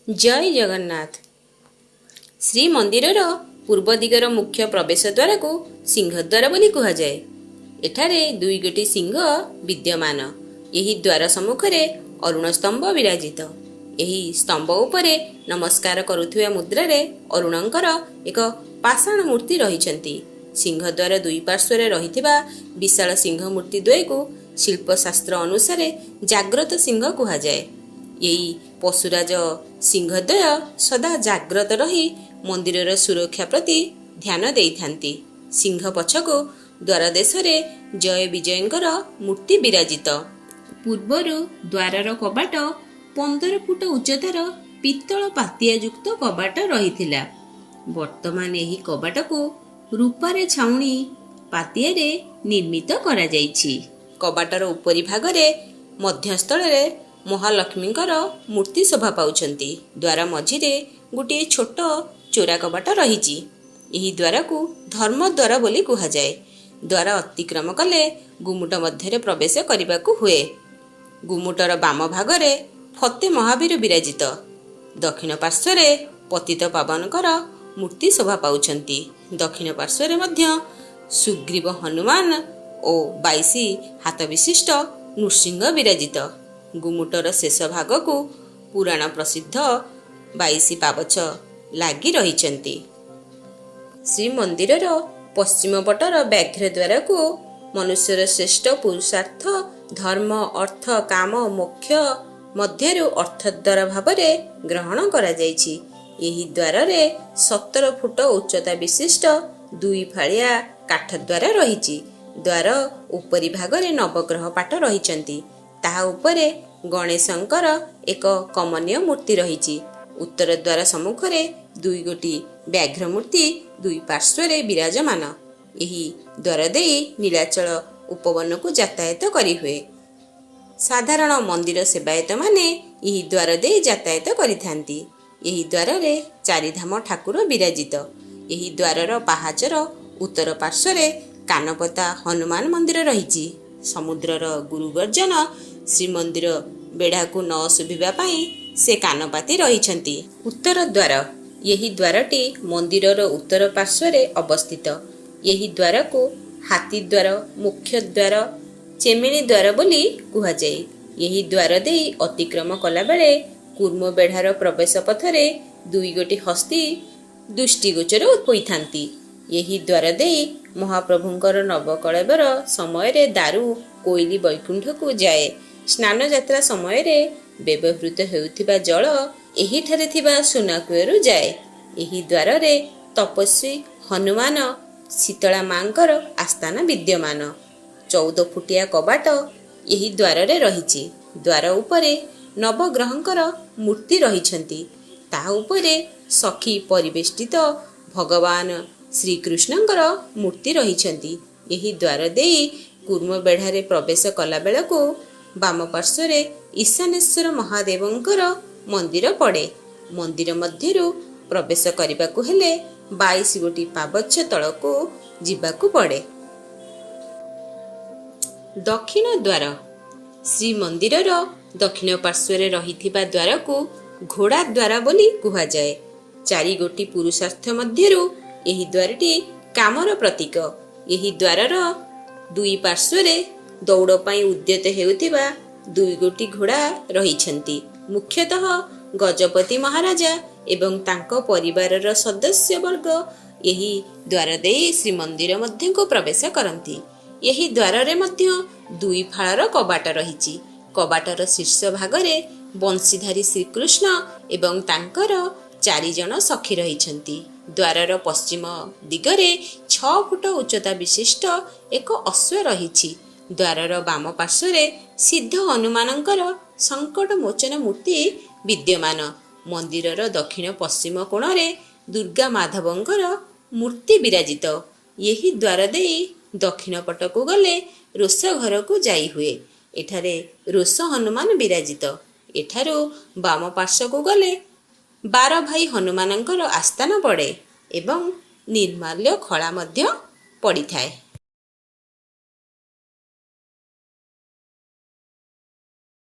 जय जगन्नाथ। श्रीमंदिरर पूर्व दिगर मुख्य प्रवेश द्वार को सिंहद्वार बोली कह जाए। एठारे दुई गोटी सिंह विद्यमान। यही द्वार सम्मुखरे अरुण स्तंभ विराजित। यही स्तंभ उपरे नमस्कार करुथुवा मुद्रारे अरुणंकर एक पाषाण मूर्ति रहिछन्ति। सिंहद्वार दुई पार्श्वरे रहिथिबा विशाल सिंह मूर्ति द्वय को शिल्पशास्त्र अनुसार जाग्रत सिंह कह जाए। यही पशुराज सिंहद्वय सदा जाग्रत रही मंदिरर सुरक्षा प्रति ध्यान देइथांती। सिंह पछको द्वार देशरे जय विजयंकर मूर्ति विराजित। पूर्वरु द्वारर कबाट 15 फुट उच्चतार पित्तल पातियायुक्त कबाट रहिथिला। वर्तमान एही कबाटको रूपारे छाउणी पातियारे निर्मित करा जाइछि। कबाटर उपरि भागरे मध्यस्थଳରେ महालक्ष्मींकर मूर्ति शोभा पाउछन्ति। द्वार मझिरे गोटे छोट चोरा कबाट रहिछि। एही द्वार को धर्म द्वार बोली कहा जाए। द्वार अतिक्रम कले गुमुट मध्यरे प्रवेश करिबाकू हुए। गुमुटर बाम भागरे फते महावीर विराजित। दक्षिण पार्श्वरे पतित पावनकर मूर्ति शोभा पाउछन्ति। दक्षिण पार्श्वरे मध्य सुग्रीव हनुमान और 22 हाथ विशिष्ट नृसिंह विराजित। गुमुटर शेष भाग को पुराण प्रसिद्ध 22 पावछ लागी रहिछन्ति। श्रीमंदिरर पश्चिम पटर व्याघ्र द्वार को मनुष्यर श्रेष्ठ पुरुषार्थ धर्म अर्थ काम मोक्ष मध्यरु अर्थद्वार भावरे ग्रहण करा जाइछि। एही द्वाररे 17 फुट उच्चता विशिष्ट दुई फाळिया काठ द्वार रहिछि। द्वार उपरि भागरे नवग्रह पाट रहिछन्ति। ताहा उपरे गणेशंकर एक कमनीय मूर्ति रहिछि। उत्तर द्वार सम्मुखरे दुई गोटी व्याघ्र मूर्ति दुई पार्श्वरे विराजमान। एही द्वार देई नीलाचल उपवन को यातायात करि हुए। साधारण मंदिर सेवायत माने एही द्वार देई यातायात करिथांती। एही द्वाररे चारिधाम ठाकुर विराजित। एही द्वारर पाहाचर उत्तर पार्श्वरे कानपता हनुमान मंदिर रहिछि। समुद्रर गुरुगर्जन श्रीमंदिर बेढ़ा को न शुभिबा पाई से कानपाती रहिछन्ति। उत्तर द्वार यही द्वारटी मंदिरर उत्तर पार्श्वरे अवस्थित। यही द्वार को हाथी द्वार मुख्य द्वार चेमिनी द्वार बोली कहा जाए। यही द्वार देई अतिक्रम कला बेले कूर्म बेढ़ार प्रवेश पथरे दुई गोटी हस्ती दृष्टिगोचर होइथांती। यही द्वार देई महाप्रभुंकर नवकळेबर समय दारू कोइली बैकुंठ को जाए। स्नान यात्रा समय व्यवहृत हेउथिबा जल एही ठारे थिबा सुनाकुएरु जाए। एही द्वार रे तपस्वी हनुमान शीतला मांकर आस्थान विद्यमान। 14 फुटिया कबाट एही द्वार रे रहिछि। द्वार उपरे नवग्रहंकर मूर्ति रहिछन्ति। ताहा उपरे सखी परिवेष्टित भगवान श्रीकृष्णंकर मूर्ति रहिछन्ति। एही द्वार देई कूर्म बेढ़ारे प्रवेश कला बेलको बाम पार्श्वरे ईशानेश्वर महादेवंकर मंदिर पड़े। मंदिर मध्यरु प्रवेश करिबाकू हेले 22 गोटी पावच्छ तळको जिबाकू पड़े। दक्षिण द्वार श्रीमंदिरर दक्षिण पार्श्वरे रहिथिबा द्वार को घोड़ा द्वार बोली कहा जाए। 4 गोटी पुरुषार्थ मध्यरु एही द्वारटी कामर प्रतीक। एही द्वारर दुई पार्श्वरे दौड़ पाई उद्यत हेउथिबा दुई गोटी घोड़ा रहिछन्ति। मुख्यतः गजपति महाराजा एवं तांको परिवारर सदस्य वर्ग एही द्वार देई श्रीमंदिर मध्य को प्रवेश करन्ति। एही द्वार रे मध्य दुई फाळर कबाट रहिछि। कबाटर शीर्ष भागरे बंशीधारी श्रीकृष्ण एवं तांकर 4 जण सखी रहिछन्ति। द्वारर पश्चिम दिगरे 6 फुट उच्चता विशिष्ट एक अश्व रहिछि। द्वारर वाम पार्श्वरे सिद्ध हनुमानंकर संकट मोचन मूर्ति विद्यमान। मंदिरर दक्षिण पश्चिम कोणरे दुर्गा माधवंकर मूर्ति विराजित। यही द्वार देई दक्षिण पटको गले रोष घर को जाई हुए। एठारे रोष हनुमान विराजित। एठारो वाम पार्श्व को गले 12 भाई हनुमानंकर आस्थान पड़े एवं निर्माल्य खला मध्य पड़ी थाए।